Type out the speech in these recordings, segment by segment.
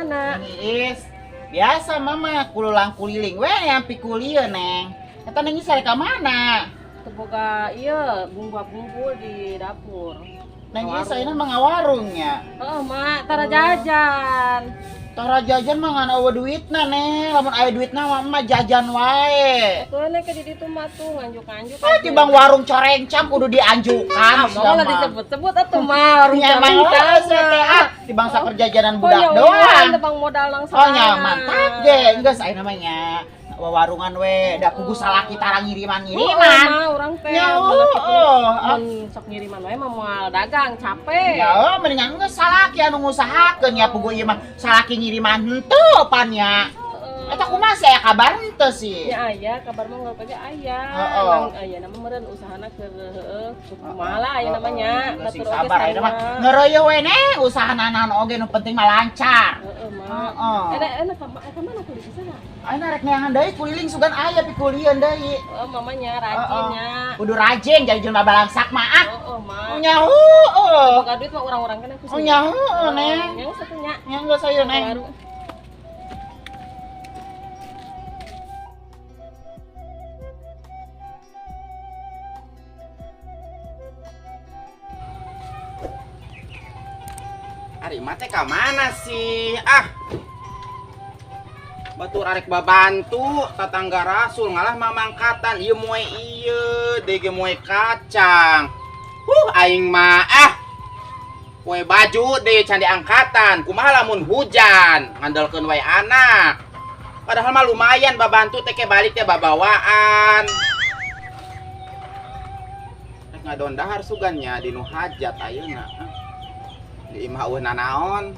mana? Is, biasa mama kululang kuliling we yang pikulieu neng. Eta neng sare ka mana? Terbuka iya bumbu di dapur. Neng is ayeuna mah ngawarungnya. Oh, mak, tara jajan. Tara jajan mah ngan eueuh duitna neng. Lamun aya duitna mah jajan wae. Atuh nek di ditu mah tuh nganjuk-nganjuk. Tibang warung corencam kudu dianjukan. Mau lah disebut-sebut atuh mah warung Ya emang corencam. Tibang saperjajanan budak doang. Doang. Tebang modal langsung. Oh nyaman teh geus aya namanya. Warungan we da kugu salaki tara ngiriman-ngiriman. Mah urang teh. Mun sok ngiriman wae mah moal dagang capek. Ya, mendingan geus salaki anu ngusahakeun ya pugu ieu mah salaki ngiriman henteu pan nya. Eta kumaha sih aya kabar henteu sih? Ya aya, kabar mah ngeup aya aya. Aya nama meureun usahana keur heueuh. Kumaha lah aya namanya. Geus sabar aya mah. Ngeureuy we ne usahana naon oge nu penting mah lancar. Heeh, mah. Enak ka mana kudu usaha? Ayeuna rek neangan deui kuliling sugan aya pikulieun deui. Oh, mamanya rajinnya. Kudu rajin jadi jelema balangsak mah ah. Heeh, mah. Nya heueuh. Boga duit mah urang-urang kana kudu. Nya heueuh neng. Yang satunya. Nya geus aya neng. Ari mate ka mana sih? Ah. Batur arek babantu tetangga Rasul ngalah mamangkatan ieu moe ieu dege moe kacang. Aing mah moe baju deui can diangkatan. Kumaha lamun hujan ngandalkeun wae anak. Padahal mah lumayan babantu teh ke balik teh babawaan. Rek ngadon dahar sugannya di nu hajat ayeuna. Di imah eueuh nanaon.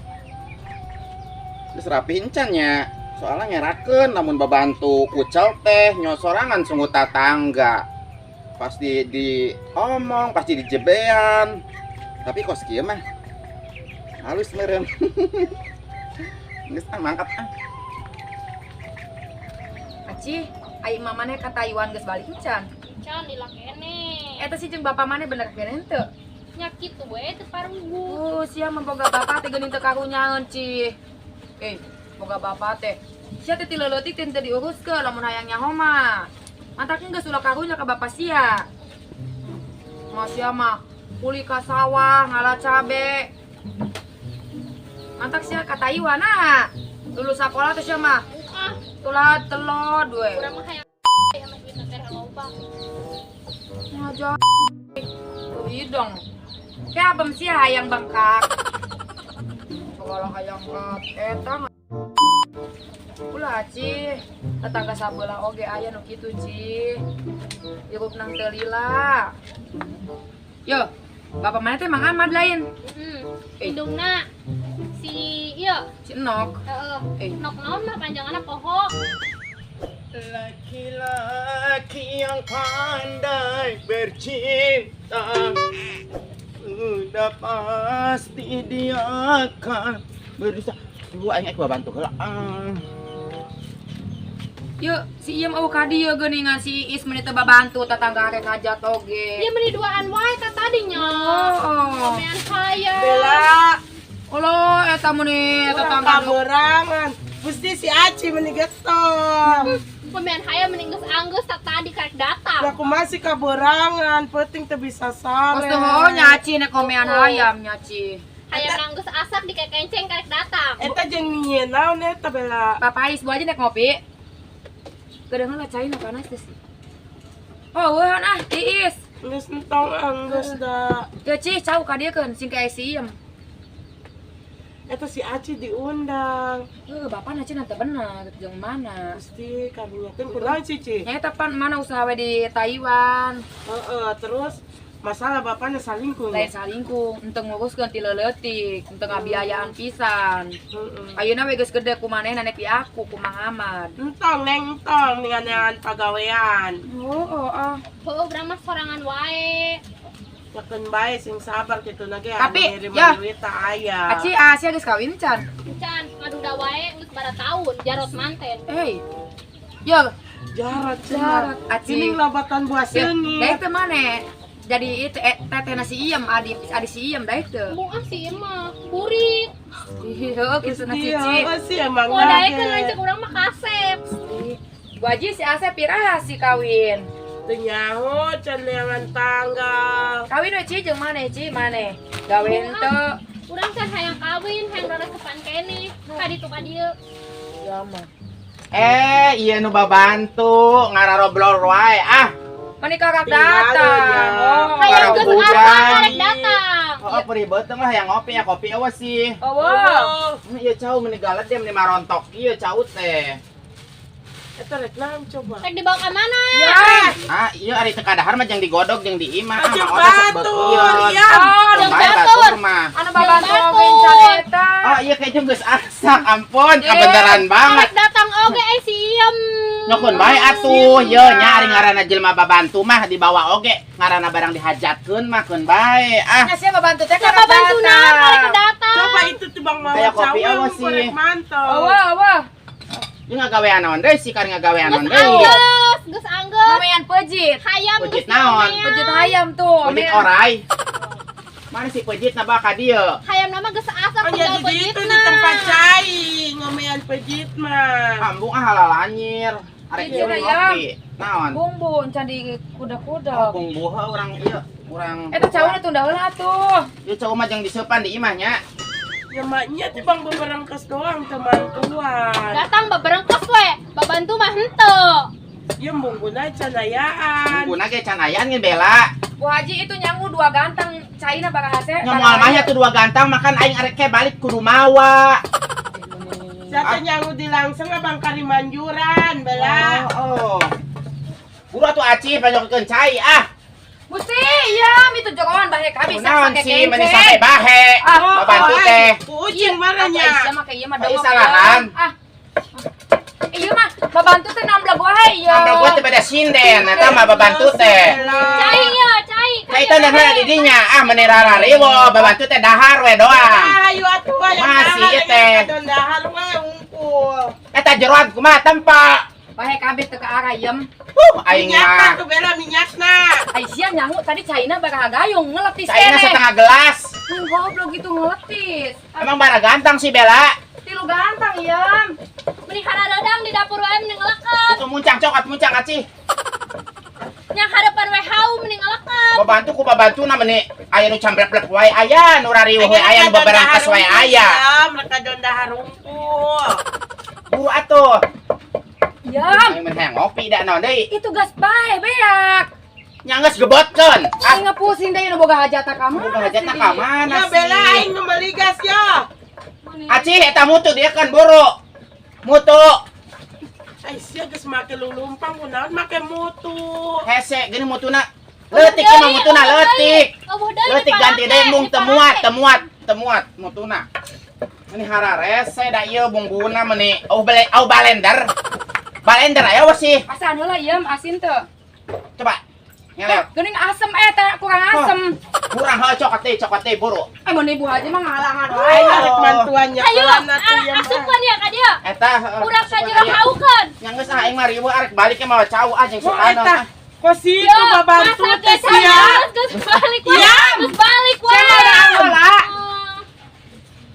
Geus rapihin can nya. Soalnya ngerakeun lamun babantu kucel teh nyosorangan sungguh tatangga. Pas di omong, pasti dijebean. Tapi kos kieu mah halus meureun. Geus mangkat Aci, ai imah maneh ka Taiwan geus balik can. Can lila kene. Eta si jeung bapa maneh bener kene henteu? Nya kitu we teu parugu. Sia mah boga bapa teh geuning teu karunyaeun ci. Boga bapa teh. Sia teh ti leuletik teh teu diuruskeun lamun hayang nyaho mah. Mantakna geus ulah karunya ka bapa sia. Mah sia mah kuli ka sawah ngalah cabe. Mantak sia ka Taiwan lulus sakola teh sia mah. Tulah telod we. Urang mah hayang aya mah duit teh loba. Ngajar. Tuh dong. Kayak abam sia hayang bangkak. Kalau hayang kat eta ulah ci tetangga sabelah oge aya nu kitu ci hirup nang teu lila. Yo, bapak mana teh Mang Ahmad lain. Indungna si ieu Si Enok. Nok naon mah panjanganna poho. laki-laki yang pandai bercinta sudah pasti dia akan berusaha. Tunggu aing bantu heula. Yuk, si Iem eueuh ka dieu geuningan si Is meuni teu babantu tetangga rek hajat oge. Ieu meni duaan wae ka tadinya. Komean kaya. Bela, Olo eta meuni tetangga kaberangan. Mesti si Aci meni getong. Komean haya meni geus anggeus tadi karek datang. Aku masih kaberangan, penting teu bisa Kos sare. teu ho nyaci nek komean hayam nyaci. Hayam nanggeus asap dikekenceng karek datang. Eta jeung nyieun naon eta Bela. Bapak Is buah aja nek ngopi. Kedengan lah cai panas teh sih. Oh, weuhan Is. Geus entong anggeus da. Teu cih cau ka dieu keun sing kae si Iem. Eta si Aci diundang. Bapak na cenah teu bener jeung mana. Pasti kabulkeun kunaon Cici? Nya eta pan mana usaha we di Taiwan. Terus masalah bapaknya salingkuh. Lain salingkung, henteu nguruskeun ti leuletik, henteu ngabiayaan pisan. Ayeuna we geus gede kumanehna nek pi aku ku Mang Ahmad. Entong neng entong dengan pagawean. Heuh urang mah sorangan wae. Yakeun bae sing sabar kitu na ge Tapi, ngirim ya. duit teh aya. Aci Asia geus kawin can. Can ngaduda wae geus bara taun jarot manten. Yo, Jarat Jarat, cenah. Aci. Ini lobatan buah Daek seungit. teh mane? jadi itu teteh nasi iem adi si iem dah itu. Bunga sih mah burik. Iya, gitu nasi Iya, cici. sih emang Wadai lagi. kan lanjut orang mah kasep. Bu Haji si Asep pirah si kawin. Tenyaho cendeangan tanggal. Kawin we Ci jeung mana Ci mana? Gawe henteu. Urang can hayang kawin, hayang rada sepan kene. Ka ditu ka dieu. Ya mah. Iya nu babantu ngararoblor wae. Menikah kakak Tinggal datang. ya. Oh. Hayang geus Hujan. apa arek datang. Oh, peribet mah yang ngopi ya kopi awas sih. Oh, wow. Iya cau meninggalat dia meni marontok ieu cau teh. Eta rek naon coba. Rek dibawa ka mana? Ya. Iya ari teu kadahar mah jeung digodog jeung diimah Aja mah otak sok batur, beukeun. ya. Oh, Jeung Bae batur. batur mah. anu babantu Batur. Oh ngeuncan eta. iya kayaknya geus asak ampun kabeneran banget. Arek datang oge si iem. Nyokun bae atuh ye nya ari ngaranna jelema babantu mah dibawa oge ngaranna barang dihajatkeun mah keun bae. Nya sia babantu teh Siapa kakak bantu naon arek datang. datang? Coba itu tibang mau Kayak kopi cawang awas sih. korek mantau. Wah. Ieu ngagawean naon deui si kari ngagawean naon Geus deui. anggeus, geus anggeus. Mamean pejit. Hayam Pejit geus naon? mamean. Pejit hayam tuh. Pejit Mamean. orai. Mana si pejit na baka dieu? Hayam nama geus Oh asap ya tinggal jadi itu pejitna. di tempat cai ngomean pejit mah. Ambung halalanyir. Arek Iya, ieu ya. ngopi. Naon? Bumbu encan di kuda-kuda. Ambung buha urang ieu. Urang Eta cawna tunda heula atuh. ieu cau mah jeung diseupan di imahnya. Ya maknya tibang beberangkes doang teman tuan. Datang baberengkos we, babantu mah henteu. Ya mungguna canayaan. Bungguna ge can aya ngeun bela. Bu Haji itu nyangu dua ganteng caina bakal hase. Nya moal mah ya tuh dua gantang makan aing arek ke balik kudu mawa. Satu nyangu di langsung abang karimanjuran bela. Oh. Buru atuh aci banyokeun cai Gusti, iya, itu jokowan bahe ka bisa Naon pake sih meni kenceng. sampai bahe. Babantu teh. Kucing Iya marahnya. mah kayak ieu mah Ai dongok salahan. ya. Iya mah babantu teh namblah wae ieu. Ambil gua teh beda sinden eta mah babantu teh. Cai ya, cai. Cai teh dan di dinya meni rarariwo babantu teh dahar we doang. Ayo atuh aya. Masih ieu teh. Dahar we ungkul. Eta jeroan kumaha tempa. Bahe kabeh teu ka arah iem. Aing Minyakna mah tuh bela minyakna. Ai sia nyangu tadi caina bakal gayung ngeletis caina setengah gelas. Goblok gitu ngeletis. Emang bara gantang sih Bella. Tilu gantang iem. Mending haradadang di dapur wae mending ngelekep. Itu muncang coklat muncang aci. Nya harapan we hau mending ngelekep. Babantu ku babantu na meni aya nu cambrep-lep wae aya nu rariweuh we aya nu babarangkas wae aya. Mereka don dahar ungkul. Buru atuh. Iem. Aing mah hayang ngopi da naon deui. Itu gas bae beak. Nya geus gebotkeun. Aing ngepusing deui nu boga hajatan ka mana. Boga hajatna ka mana Ya sih? bela aing ngembali gas ya. Aci eta mutu dia kan buru. Mutu. Ai sia geus make lulumpang kunaon make mutu. Hese gini mutuna. Leutik mah mutuna leutik. Leutik ganti deui mung temuat mutuna. Ini hararese da ieu bungbuna meni au balender. Balender aya we sih. Asan heula iem asin teu. Coba. Ngeleo. Geuning asem teh kurang asem. Kurang heuh coklat teh buru. Mun Ibu Haji mah ngalangan Ai wae. arek mantuannya Ayo, Iya, asupkeun ya ka dieu. Eta Urang ka jero haukeun. Yang geus aing mah riweuh arek balik ke mah cau jeung Oh sukana. eta kosi itu babantu teh sia. Geus balik we. Geus balik we. Heula.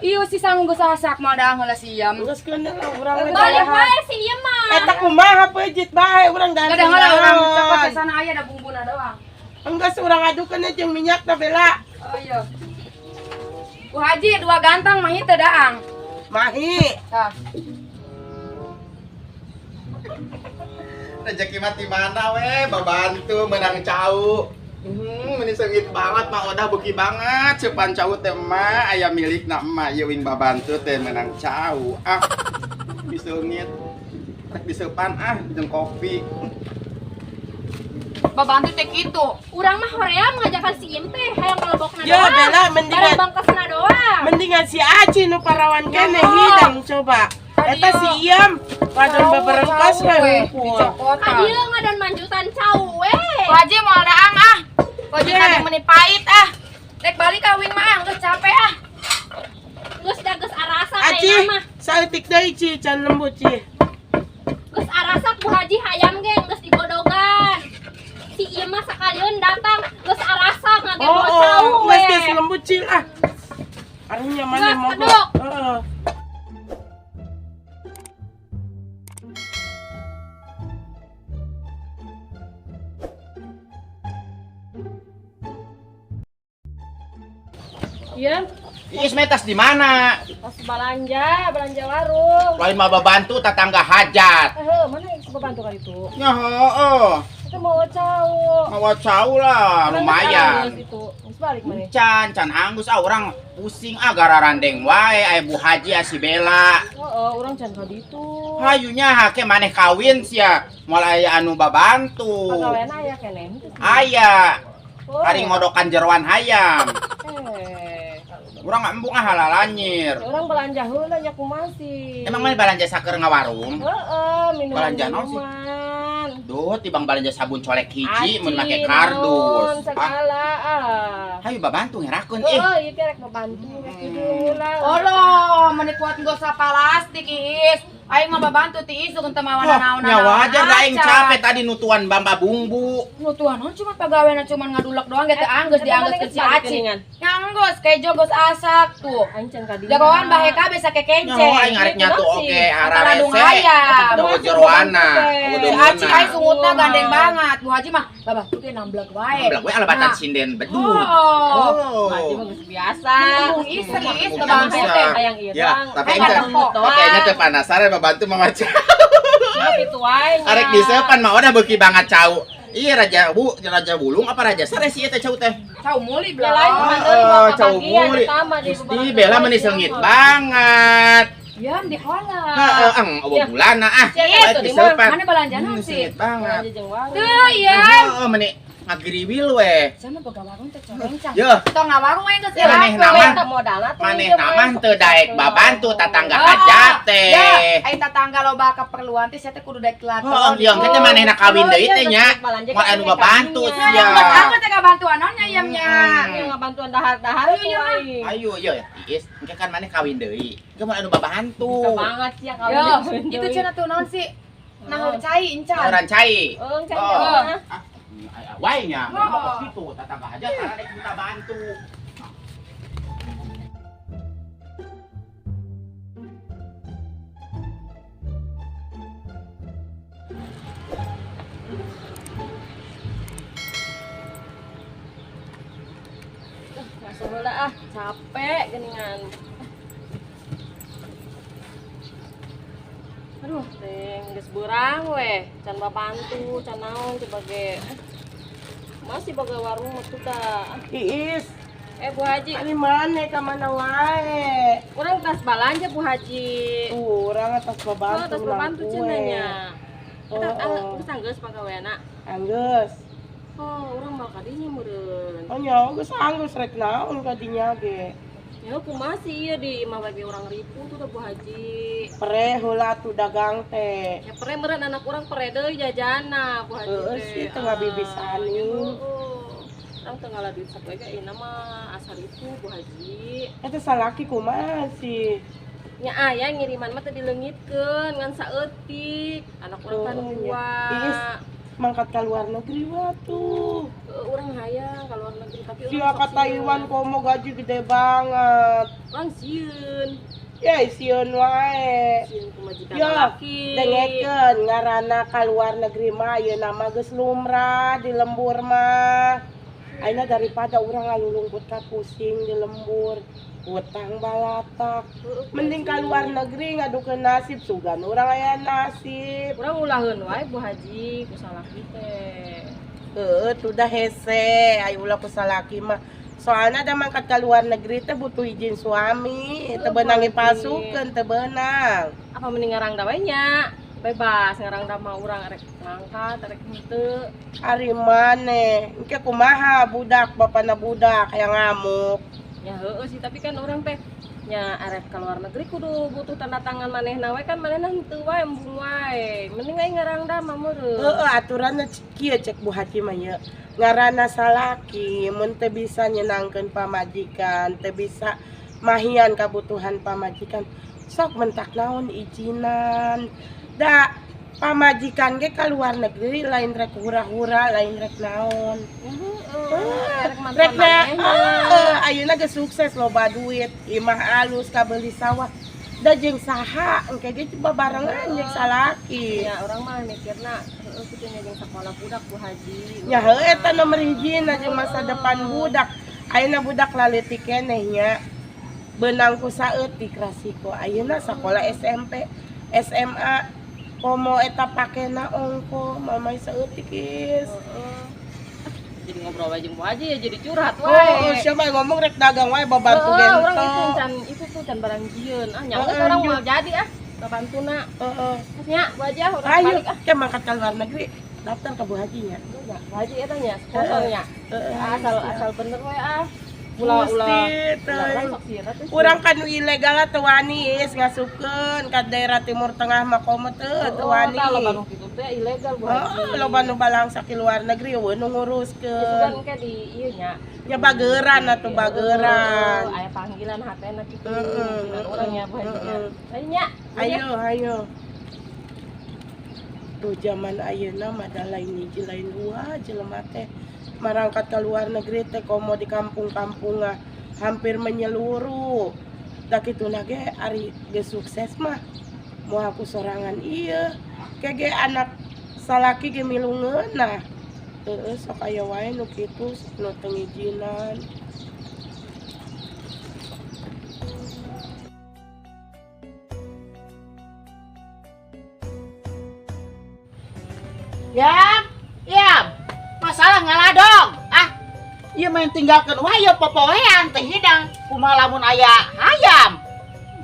Ieu si sangu geus asak mah da heula si iem. Geus kena urang we Balik dahar. we si ieu mah. Eta kumaha pejit bae urang dan. Gada heula urang cokot ke sana aya da bumbuna doang. Enggeus urang adukeun jeung minyakna bela. Oh iya. Bu Haji dua gantang mah itu daang. Mahi. Tah. Rezeki mati mana we babantu menang cau. Meni seungit banget mah udah beuki banget cepan cau teh mah aya milikna emak ieu wing babantu teh menang cau. Diseungit. Rek diseupan jeung kopi. Babantu teh kitu. Urang mah hoream ngajakan si Im teh hayang ngelebokna Ya doang. bela Bareng mendingan bangkesna doang. mendingan si Aci nu parawan kene Ya. hidang coba. Eta si Iem padon beberengkas we ungkul. Dicokota. Adieu ngadan manjutan cau we. Bu Haji moal daang Bu Haji Ye. kadang menit pahit Rek balik kawin mah geus capek Geus da geus arasa Aci, teh mah. saeutik deui Ci, can lembut Ci. Geus arasak Bu Haji hayam ge geus digodogan. Si ieu mah sakalian datang geus arasa Duk. Heeh. Iya, Iis metas di mana? pas belanja warung. Lain mah bantu tetangga hajat. Mana yang coba bantu kali itu? Ya heeh. Kita mau caw. Mau cau lah, lumayan. Itu, balik mana? Can anggus orang pusing gara randeng wae aya Bu Haji si Bella. Orang can ka ditu. Hayunya hake maneh kawin sia, moal aya anu babantu. Pagawean aya keneh. Aya, hari ngodokan jeroan hayam. Urang embung halalanyir. Orang belanja heula nya kumasih. Emang mana balanja saker ngawarung? Minuman. Belanja naon sih? Minuman. Duh, tibang balanja sabun colek hiji mun make Aci, kardus. naon, segala Hayu babantu ngerakeun iya kerek membantu heula. Oloh, menik kuat gosok plastik Iis. Aing mah babantu ti isu teu mawa naon-naon. Ya wajar da aing capek tadi nutuan bamba bumbu. Nutuan cuma pagawean cuma ngadulek doang gitu anggeus dianggeus ke si Aci. Nyanggeus kejo geus asak tuh. Aing can ka dieu. Jagoan bahe kabeh sake kence. Nyawa aing arek nyatu oge Ladung hararese. ayam. Teu jeroana. Si Aci aing sungutna gandeng banget. Bu Haji mah babah tuh ge namblek wae. Blak we alabatan sinden bedul. Oh. Haji mah geus biasa. Bung istri is Bung kebantu bisa. teh. Hayang Ya, irang. tapi Aing enggak. ngadengkok doang. Tapi nya teu penasaran babantu mah macam. Cuma kitu wae nya. Arek diseupan mah udah beuki banget cau. Iya raja bulung apa raja sare sih eta cau teh. Cau muli Ya lain belah. cuma Cau muli. Gusti Bella meni seungit banget. Ya di hola. Heeh, Ya. bulana Ya, Baik itu di diseupan. Mana belanjana sih? Seungit banget. Tuh iya. Heeh, meni ngagiriwil we. Sama boga warung teh corencang. Yeuh. Tong ngawarung we geus Ya, maneh nama. modalna teh. Maneh namah teu daek babantu tetangga hajat teh. Ya, aing tetangga loba keperluan teh sia teh kudu daek Heeh, laton. dieu teh manehna kawin deui teh nya. Moal anu babantu Ya, sia. aku teh bantuan naonnya iamnya. Yang ngabantuan dahar-dahar Ayo, tuh iya, Mah. aing. Ayo, engke kan maneh kawin deui. Engke moal anu babantu. Bisa banget sih ya kalau Yo, itu cenah tuh naon sih? Nahur cai encan. Orang cai. Oh, can Oh. ya. Wae nya, Oh. mau ke situ tetangga hajat karena dek minta bantu. Masuk heula capek geuningan. Aduh, teh geus beurang we, can babantu, can naon coba ge. Masih boga warung mah tuh tah. Iis, Bu Haji, ani mana ka mana wae? urang tas balanja Bu Haji. Urang atas Oh, babantu tas babantu cenanya. Oh, Geus anggeus pagaweana. Anggeus. Oh, urang mau kadinya meureun. Oh nya geus anggeus rek naon ka dinya ge. Ya kumaha sih ieu di imah bagi urang ripu tuh Bu Haji. Pre heula tu dagang teh. Ya pere meureun anak urang pere deui jajana Bu Haji. Heuh, sih teu ngabibisani. Urang teu ngala duit sapoe ge ieu mah asal itu Bu Haji. Eta salaki kumaha sih? Nya aya ngiriman mah teh dileungitkeun ngan saeutik. Anak urang kan Oh, dua. Iis, mangkat ka luar negeri watuh. Urang hayang ka luar negeri tapi Sia ka Taiwan komo gaji gede banget. urang sieun. Ya sieun wae. Sieun ku majikan Ya, laki. dengekeun ngaranna ka luar negeri mah ieu nama geus lumrah di lembur mah. Aina daripada urang ngalulungkut ka pusing di lembur, utang balatak. Mending ka luar negeri ngadukeun nasib sugan urang aya nasib. Urang ulaheun wae Bu Haji ku salaki teh. Heuh, udah hese, aya ulah ku salaki mah. Soalnya ada mangkat ka luar negeri teh butuh izin suami, teu beunang dipasukeun, teu beunang. Apa mending ngarang da we nya? Bebas ngarang da mah urang arek ngangkat, arek henteu. Ari maneh, engke kumaha budak bapana budak aya ngamuk. Ya heueuh sih, tapi kan urang teh nya arek ka luar negeri kudu butuh tanda tangan manehna we kan manehna henteu wae embung wae. Mending aing ngarang da mah meureun. Heeh, aturanna kieu cek Bu Haji mah ye. Ngaranna salaki mun teu bisa nyenangkeun pamajikan, teu bisa mahian kabutuhan pamajikan. Sok mentak naon izinan. Da pamajikan ge ka luar negeri lain rek hura-hura lain rek naon. Rek ayeuna ge sukses loba duit, imah alus kabeli sawah. Da jeung saha engke ge coba barengan jeung salaki. Ya orang mah mikirna kitu nya jeung sakola budak Bu Haji. Nya heuh eta nomor hijina jeung masa depan budak. Ayeuna budak laleutik keneh nya. Benang ku saeutik rasiko. Ayeuna sakola SMP, SMA, komo eta pakena ongko, mamai saeutik geus. Jadi ngobrol aja jeung Bu Haji ya jadi curhat Oh, wae. siapa yang ngomong rek dagang wae babantu Heeh, orang gento. itu tuh can barang jieun. Nyawa orang mau jadi babantuna. Heeh. Nya Bu Haji orang Ayo, balik kita mangkat ke luar negeri. Daftar ke Bu Haji nya. Ya, Bu Haji eta nya sponsornya. Asal bener we Ulah Ulah sok sieuna teh. Urang kan ilegal teu wani is ngasupkeun ka daerah Timur Tengah mah komo teu wani. Kalau baru kitu teh ilegal Bu Haji. Loba nu balangsa ki luar negeri we nu nguruskeun. Kan di ieu nya. Nya bageran atuh bageran. Aya panggilan hatena kitu. Heeh. Dengan urang nya Bu Haji. Ayo nya. Ayo. Tuh zaman ayeuna mah da lain hiji lain dua jelema teh marangkat ke luar negeri teh komo di kampung-kampung hampir menyeluruh. Da kituna ge ari ge sukses mah moal aku sorangan ieu. Kege anak salaki ge milungeunna. Heueuh sok aya wae nu kitu nu teu ngijinan. Yam, masalah ngaladong. Ieu main tinggalkeun wae popoean teh hidang kumaha lamun aya hayam.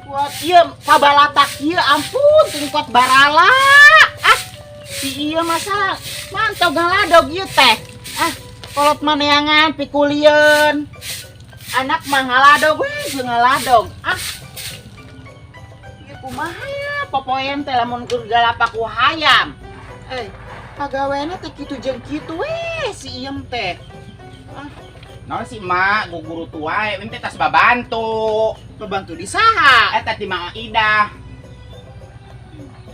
Buat ieu pabalatak ieu ampun tingkot barala. Si ieu masalah mantau ngaladog ieu teh. Kolot maneangan pikulieun. Anak mah ngaladog we jeung ngaladog. Ieu kumaha ya popoean teh lamun keur galapak ku hayam. Pagawena teh kitu jeung kitu we si iem teh. Naon si emak guguru tua we teh tas babantu. Bebantu di saha? Eta ti Mang Ida.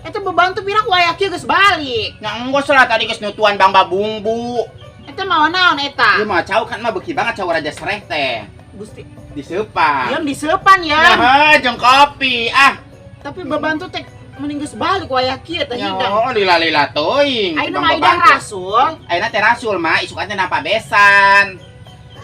Eta bebantu pirak wae kieu geus balik. Nya enggos lah tadi geus nutuan Bang Babungbu. Eta mau naon eta? Ieu mah cau kan mah beuki banget cau Raja Sereh teh. Gusti, Diseupan. iem diseupan ya. Nah, jeung kopi. Tapi bebantu teh mending geus balik wae kieu teh hidang. Nyo, lila-lila teuing. Ayeuna mah idang rasul. Ayeuna teh rasul mah isukan teh napa besan.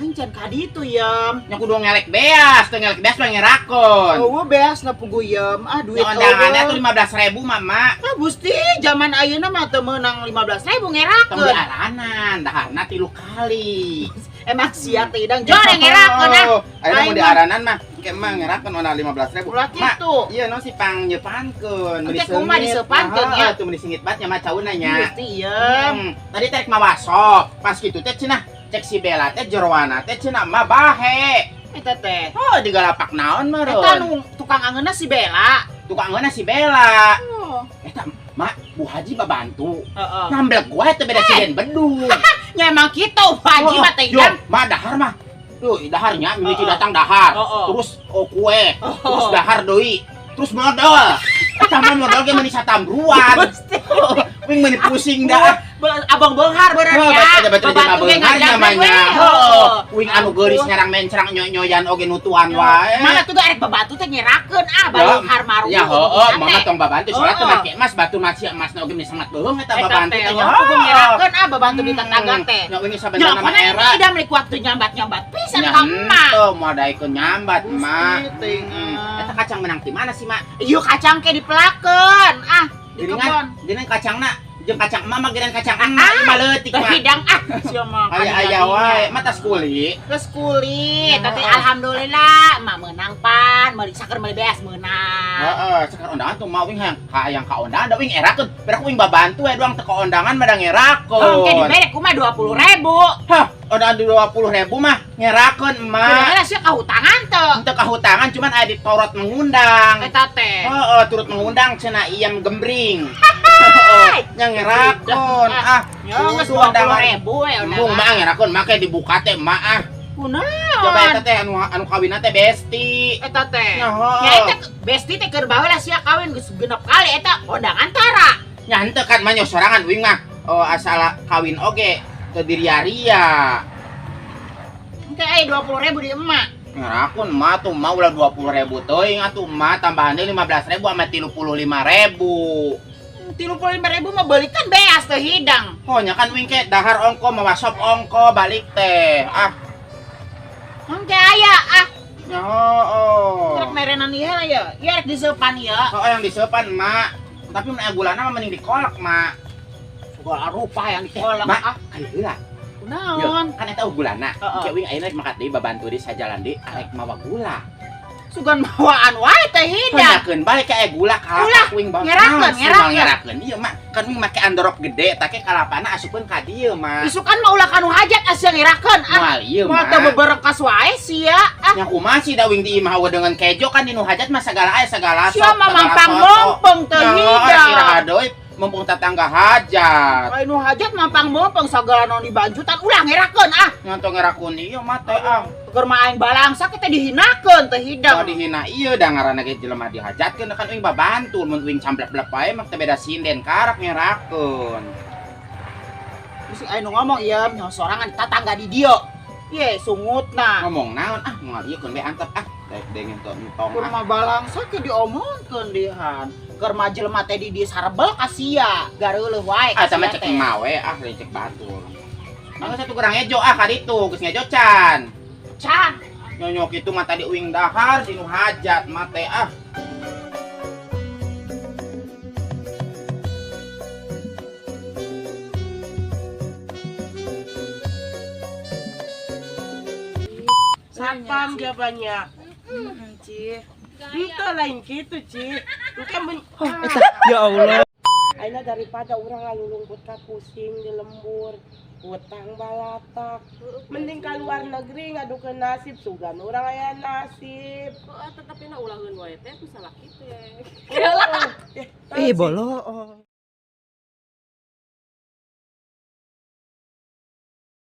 Ancan ka ditu iem. Nya kudu ngelek beas, teu ngelek beas mah ngerakon. Eueuh beasna pugu iem. Duit Undangannya tuh 15.000 Mama. Gusti, zaman ayeuna mah teu meunang 15.000 Tong ngerakeun. di aranan, daharna 3 kali. Emang sia teh hidang jore ngerakeun Ayeuna mau di aranan mah ke mah ngerakeun ona 15.000. Ulah kitu. Iya no si pang nyepankeun, Engke kumaha diseupankeun ya? Tuh meuni singit bat nya mah cauna nya. Gusti iem. Tadi tarik mawasok, pas kitu teh cenah cek si Bella teh jeroana teh cenah mah bahe. Eta teh. Oh, digalapak naon mah Eta nu tukang angeunna si Bella. Tukangeuna si Bella. Oh. Eta mak Bu Haji babantu. Heeh. Namblek gua teh beda sideun bedung. Nya emang kitu Haji mah teh Yo, hidang. mah dahar mah. Tuh, daharnya miliki datang dahar. Terus kue, terus dahar deui. Terus modal. Eta mah modal ge meuni satambruan. Wing meuni pusing dah. Abang Benghar bener ya. Batur beunghar namanya. Wing anu geuris nyarang mencerang nyoyan oge nutuan wae. Mana tuh arek babantu teh nyerakeun Benghar maru. Ya heueuh, mama tong babantu soalnya teh make emas batu nasi emasna oge sangat beung eta babantu teh. Aku nyerakeun babantu di tetangga teh. Nya wingi sabentarna mah era. Tidak memiliki waktu nyambat-nyambat pisan ka emak. Tuh modaikeun nyambat mak. Ting. Eta kacang menang ti mana sih mak? Ieu kacang ke dipelakeun. Di kebon. Geuning kacangna jeung kacang mama geuning kacang emak mah leutik mah. Hidang sia mah. Aya wai mah tas kuli. Geus kulit. Tapi alhamdulillah emak meunang pan, meuli saker meuli beas meunang. Heeh, sakar undangan tuh mau wing hayang ka undangan da wing erakeun. Berak wing babantu we doang teu ka undangan mah da ngerakeun. Oke dibere kumaha 20.000. Hah, undangan 20.000 mah ngerakeun emak. Kumaha sia kahutangan teu. Teu kahutangan cuman aya di Taurat mengundang. Eta teh. Heeh, turut mengundang cenah iem gembring. Heeh, nya ngerakon. Geus 20.000 we Embung mah ngerakon make dibuka teh emak Kunaon? Coba eta teh anu kawinna teh Besti. Eta teh. Nah, Ya eta Besti teh keur bae lah sia kawin geus 6 kali eta kondangan tara. Nya henteu kan mah sorangan uing mah asal kawin oge teu diria-ria. Engke 20.000 di emak. Ngarakun mah tuh mah ulah 20.000 teuing atuh mah tambahan deui 15.000 sama 35.000. 35.000 mah balikan beas teh hidang. Oh nya kan uing ke dahar ongko mawasop ongko balik teh. Ah, Engke aya nya oh. Trek merenan ieu ya. Ieu rek diseupan ieu. Oh yang disepan mak. Tapi mun aya gulana mah mending dikolak mak. Segala rupa yang ditolak. Mak, ayo heula. Naon? Kan eta gulana. Heeh. Cewing ayeuna rek makat deui babantu deui sajalan deui arek mawa gula. Sugan bawaan wae teh hidang. Panyakeun bae ka gula Ulah, kalapa kuing bang. ngerakeun. Ngerakeun. Ieu mah kan wing make androk gede take kalapana asupkeun ka dieu mah. Isukan mah ulah kanu hajat asa ngirakeun. Moal ieu Mah mah. teu beberekas wae sia. Nya kumaha sih da wing di imah dengan kejo kan dinu hajat mah segala aya segala sok. Sia mah mampang mompong teh hidang. Iraha deui mumpung tetangga hajat. Anu hajat mampang mompong sagala naon dibanjutan ulah ngirakeun Nyanto ngerakeun ieu mah teh ah. Keur mah aing balangsa kita dihinakeun teh Kalau hidang. dihina iya da ngaranna ge jelema dihajatkeun kan uing babantu mun uing camblek-blek wae mah teu beda sinden karak ngerakeun. Mesti anu ngomong ieu nya sorangan tetangga di dieu. Ye sungutna. Ngomong naon ah moal ieu keun be antep ah daek dengen tong tong Keur ah. mah balangsa ke diomongkeun dihan. Keur mah jelema teh di dieu sarebel ka sia. Gareuleuh wae Ah ka sama sia cek teh. mawe ah lecek batur. Mangga satu kurang ejo ah ka ditu geus ngejo can. Can. Nyonyok itu mah tadi uing dahar dinu hajat mah teh ah. Sapam jawabannya. Ci. Itu lain gitu, Ci. Bukan Ya Allah. Aina daripada orang ngalulungkut ka pusing di lembur, utang balatak. Mending ka luar negeri ngadukeun nasib sugan urang aya nasib. Kok tetapi na ulahkeun wae teh ku salah kitu. Eh, bolo.